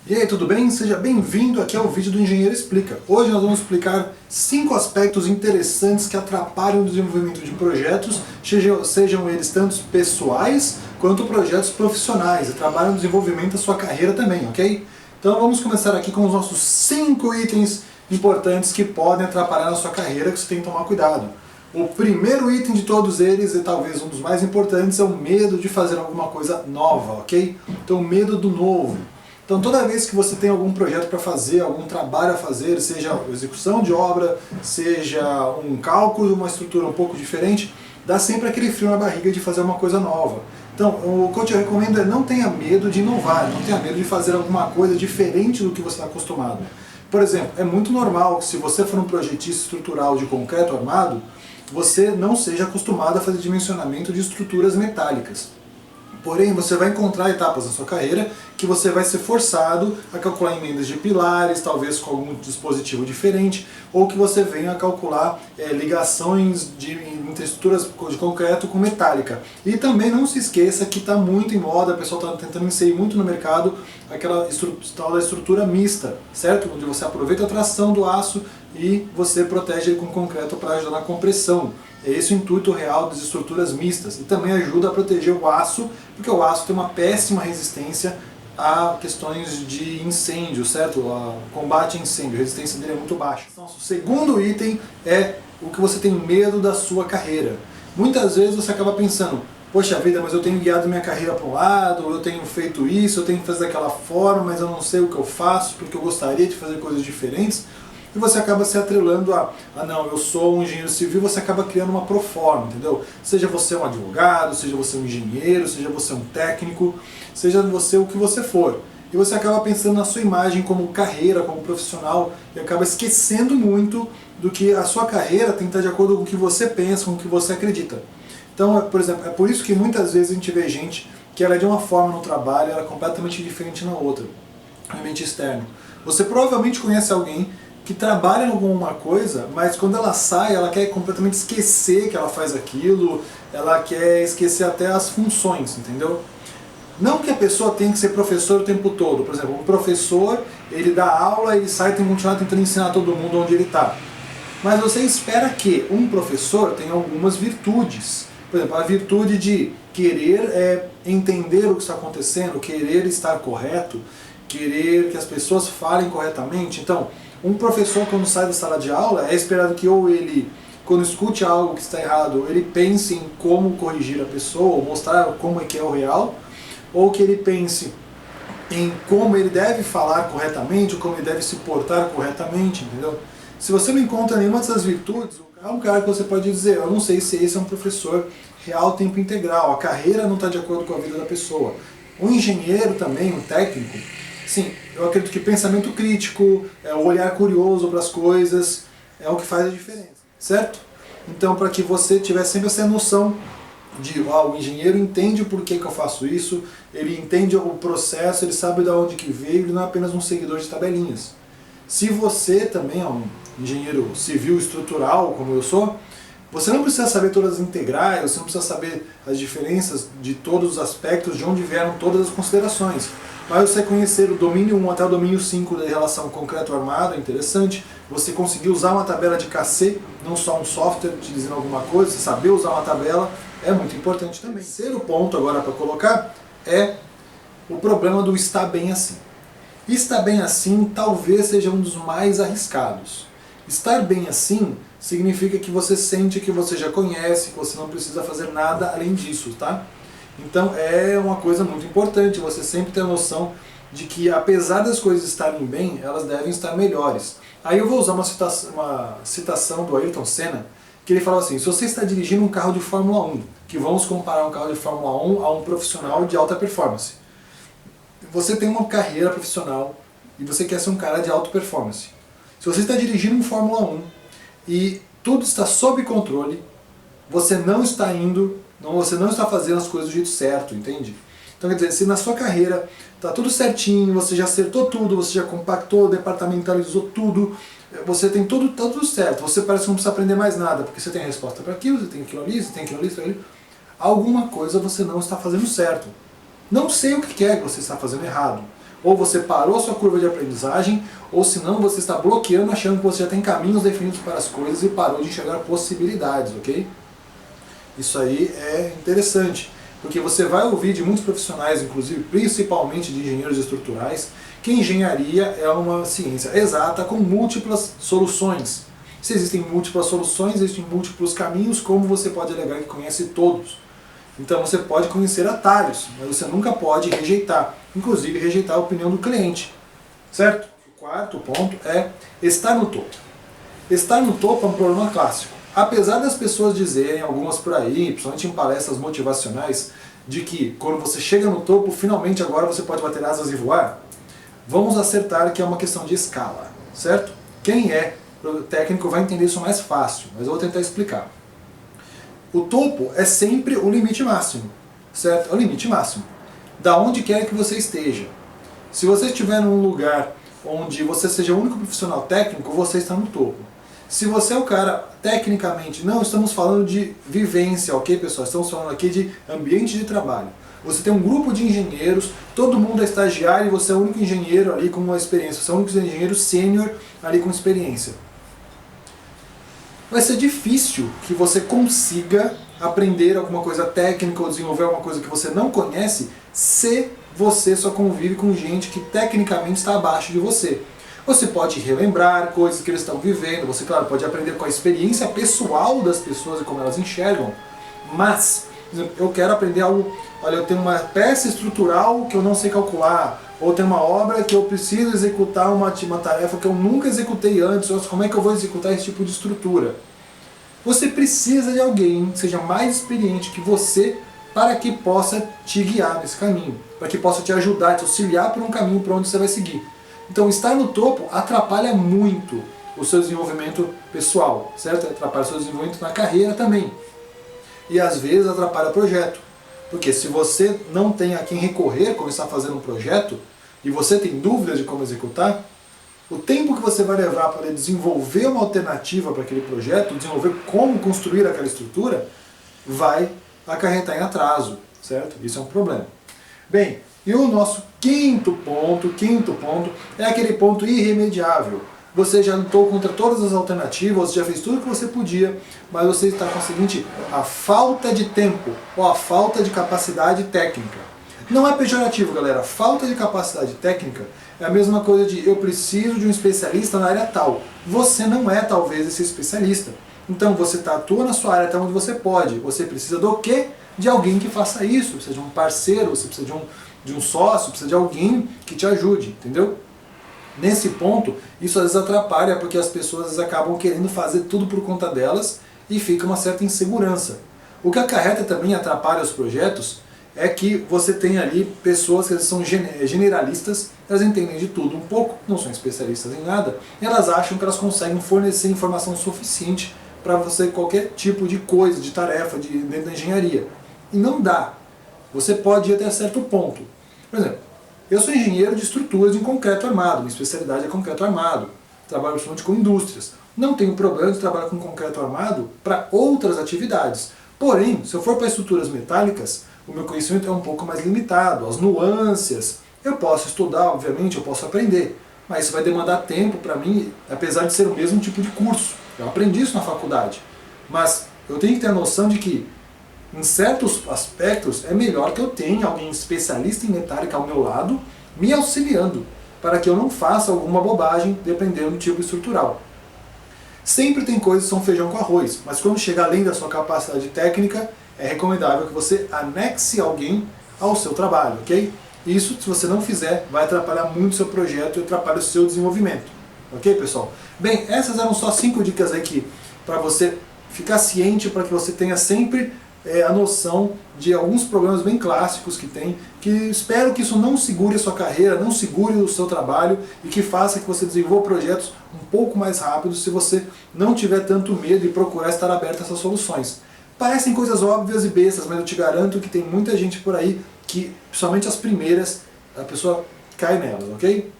E aí, tudo bem? Seja bem-vindo aqui ao vídeo do Engenheiro Explica. Hoje nós vamos explicar 5 aspectos interessantes que atrapalham o desenvolvimento de projetos, sejam eles tanto pessoais quanto projetos profissionais, e trabalham no desenvolvimento da sua carreira também, ok? Então vamos começar aqui com os nossos 5 itens importantes que podem atrapalhar na sua carreira, que você tem que tomar cuidado. O primeiro item de todos eles, e talvez um dos mais importantes, é o medo de fazer alguma coisa nova, ok? Então o medo do novo. Então toda vez que você tem algum projeto para fazer, algum trabalho a fazer, seja execução de obra, seja um cálculo, uma estrutura um pouco diferente, dá sempre aquele frio na barriga de fazer uma coisa nova. Então o que eu te recomendo é não tenha medo de inovar, não tenha medo de fazer alguma coisa diferente do que você está acostumado. Por exemplo, é muito normal que se você for um projetista estrutural de concreto armado, você não seja acostumado a fazer dimensionamento de estruturas metálicas. Porém, você vai encontrar etapas na sua carreira que você vai ser forçado a calcular emendas de pilares, talvez com algum dispositivo diferente, ou que você venha a calcular ligações entre estruturas de concreto com metálica. E também não se esqueça que está muito em moda, o pessoal está tentando inserir muito no mercado aquela tal da estrutura mista, certo? Onde você aproveita a tração do aço e você protege ele com concreto para ajudar na compressão. É esse o intuito real das estruturas mistas. E também ajuda a proteger o aço, porque o aço tem uma péssima resistência a questões de incêndio, certo? A combate a incêndio, a resistência dele é muito baixa. Então, o segundo item é o que você tem medo da sua carreira. Muitas vezes você acaba pensando, poxa vida, mas eu tenho guiado minha carreira para um lado, eu tenho feito isso, eu tenho que fazer daquela forma, mas eu não sei o que eu faço, porque eu gostaria de fazer coisas diferentes. E você acaba se atrelando não, eu sou um engenheiro civil, você acaba criando uma proforma, entendeu? Seja você um advogado, seja você um engenheiro, seja você um técnico, seja você o que você for. E você acaba pensando na sua imagem como carreira, como profissional, e acaba esquecendo muito do que a sua carreira tem que estar de acordo com o que você pensa, com o que você acredita. Então, por exemplo, é por isso que muitas vezes a gente vê gente que ela é de uma forma no trabalho, ela é completamente diferente na outra, no ambiente externo. Você provavelmente conhece alguém que trabalha em alguma coisa, mas quando ela sai, ela quer completamente esquecer que ela faz aquilo, ela quer esquecer até as funções, entendeu? Não que a pessoa tenha que ser professor o tempo todo. Por exemplo, um professor, ele dá aula, ele sai e tem que continuar tentando ensinar todo mundo onde ele está. Mas você espera que um professor tenha algumas virtudes. Por exemplo, a virtude de querer entender o que está acontecendo, querer estar correto, querer que as pessoas falem corretamente. Então, um professor, quando sai da sala de aula, é esperado que ou ele, quando escute algo que está errado, ele pense em como corrigir a pessoa, ou mostrar como é que é o real, ou que ele pense em como ele deve falar corretamente, ou como ele deve se portar corretamente, entendeu? Se você não encontra nenhuma dessas virtudes, é um cara que você pode dizer, eu não sei se esse é um professor real tempo integral, a carreira não está de acordo com a vida da pessoa. Um engenheiro também, um técnico, sim, eu acredito que pensamento crítico, o olhar curioso para as coisas, é o que faz a diferença, certo? Então, para que você tivesse sempre essa noção de, o engenheiro entende o porquê que eu faço isso, ele entende o processo, ele sabe de onde que veio, ele não é apenas um seguidor de tabelinhas. Se você também é um engenheiro civil estrutural, como eu sou, você não precisa saber todas as integrais, você não precisa saber as diferenças de todos os aspectos, de onde vieram todas as considerações. Mas você conhecer o domínio 1 até o domínio 5 da relação concreto-armado é interessante. Você conseguir usar uma tabela de KC, não só um software te dizendo alguma coisa, você saber usar uma tabela é muito importante também. O terceiro ponto agora para colocar é o problema do estar bem assim. Estar bem assim talvez seja um dos mais arriscados. Estar bem assim significa que você sente que você já conhece, que você não precisa fazer nada além disso, tá? Então é uma coisa muito importante, você sempre ter a noção de que apesar das coisas estarem bem, elas devem estar melhores. Aí eu vou usar uma citação do Ayrton Senna, que ele fala assim, se você está dirigindo um carro de Fórmula 1, que vamos comparar um carro de Fórmula 1 a um profissional de alta performance. Você tem uma carreira profissional e você quer ser um cara de alta performance. Se você está dirigindo um Fórmula 1 e tudo está sob controle, você não está indo, você não está fazendo as coisas do jeito certo, entende? Então quer dizer, se na sua carreira está tudo certinho, você já acertou tudo, você já compactou, departamentalizou tudo, você tem tudo certo, você parece que não precisa aprender mais nada, porque você tem a resposta para aquilo, você tem aquilo ali, você tem aquilo ali, aquilo ali. Alguma coisa você não está fazendo certo. Não sei o que é que você está fazendo errado. ou você parou sua curva de aprendizagem, ou senão você está bloqueando achando que você já tem caminhos definidos para as coisas e parou de enxergar possibilidades, ok? Isso aí é interessante, porque você vai ouvir de muitos profissionais, inclusive principalmente de engenheiros estruturais, que engenharia é uma ciência exata com múltiplas soluções. Se existem múltiplas soluções, existem múltiplos caminhos, como você pode alegar que conhece todos? Então você pode conhecer atalhos, mas você nunca pode rejeitar, inclusive rejeitar a opinião do cliente, certo? O quarto ponto é estar no topo. Estar no topo é um problema clássico. Apesar das pessoas dizerem, algumas por aí, principalmente em palestras motivacionais, de que quando você chega no topo, finalmente agora você pode bater asas e voar, vamos acertar que é uma questão de escala, certo? Quem é técnico vai entender isso mais fácil, mas eu vou tentar explicar. O topo é sempre o limite máximo, certo? É o limite máximo. Da onde quer que você esteja. Se você estiver num lugar onde você seja o único profissional técnico, você está no topo. Se você é o cara, tecnicamente, não estamos falando de vivência, ok, pessoal? Estamos falando aqui de ambiente de trabalho. Você tem um grupo de engenheiros, todo mundo é estagiário e você é o único engenheiro ali com uma experiência, você é o único engenheiro sênior ali com experiência. Vai ser difícil que você consiga aprender alguma coisa técnica ou desenvolver alguma coisa que você não conhece se você só convive com gente que tecnicamente está abaixo de você. Você pode relembrar coisas que eles estão vivendo, você, claro, pode aprender com a experiência pessoal das pessoas e como elas enxergam, mas, por exemplo, eu quero aprender algo, olha, eu tenho uma peça estrutural que eu não sei calcular, ou tem uma obra que eu preciso executar uma tarefa que eu nunca executei antes, como é que eu vou executar esse tipo de estrutura? Você precisa de alguém que seja mais experiente que você para que possa te guiar nesse caminho, para que possa te ajudar, te auxiliar por um caminho para onde você vai seguir. Então estar no topo atrapalha muito o seu desenvolvimento pessoal, certo? Atrapalha o seu desenvolvimento na carreira também. E às vezes atrapalha o projeto. Porque se você não tem a quem recorrer quando está fazendo um projeto, e você tem dúvidas de como executar, o tempo que você vai levar para desenvolver uma alternativa para aquele projeto, desenvolver como construir aquela estrutura, vai acarretar em atraso, certo? Isso é um problema. Bem, e o nosso quinto ponto é aquele ponto irremediável. Você já lutou contra todas as alternativas, você já fez tudo o que você podia, mas você está com a seguinte, a falta de tempo ou a falta de capacidade técnica. Não é pejorativo, galera. Falta de capacidade técnica é a mesma coisa de eu preciso de um especialista na área tal. Você não é talvez esse especialista. Então você atua na sua área até onde você pode. Você precisa do quê? De alguém que faça isso. Você precisa de um parceiro, você precisa de um sócio, precisa de alguém que te ajude, entendeu? Nesse ponto, isso às vezes atrapalha porque as pessoas às vezes acabam querendo fazer tudo por conta delas e fica uma certa insegurança. O que acarreta também atrapalha os projetos é que você tem ali pessoas que são generalistas, elas entendem de tudo um pouco, não são especialistas em nada, e elas acham que elas conseguem fornecer informação suficiente para você qualquer tipo de coisa, de tarefa dentro da engenharia. E não dá. Você pode ir até certo ponto. Por exemplo, eu sou engenheiro de estruturas em concreto armado, minha especialidade é concreto armado, trabalho principalmente com indústrias. Não tenho problema de trabalhar com concreto armado para outras atividades. Porém, se eu for para estruturas metálicas, o meu conhecimento é um pouco mais limitado, as nuances, eu posso estudar, obviamente, eu posso aprender, mas isso vai demandar tempo para mim, apesar de ser o mesmo tipo de curso. Eu aprendi isso na faculdade, mas eu tenho que ter a noção de que, em certos aspectos, é melhor que eu tenha alguém especialista em metálica ao meu lado, me auxiliando, para que eu não faça alguma bobagem, dependendo do tipo estrutural. Sempre tem coisas que são feijão com arroz, mas quando chega além da sua capacidade técnica, é recomendável que você anexe alguém ao seu trabalho, ok? Isso, se você não fizer, vai atrapalhar muito o seu projeto e atrapalha o seu desenvolvimento. Ok, pessoal? Bem, essas eram só 5 dicas aqui para você ficar ciente, para que você tenha sempre a noção de alguns problemas bem clássicos que tem, que espero que isso não segure a sua carreira, não segure o seu trabalho e que faça que você desenvolva projetos um pouco mais rápido se você não tiver tanto medo e procurar estar aberto a essas soluções. Parecem coisas óbvias e bestas, mas eu te garanto que tem muita gente por aí que, principalmente as primeiras, a pessoa cai nelas, ok?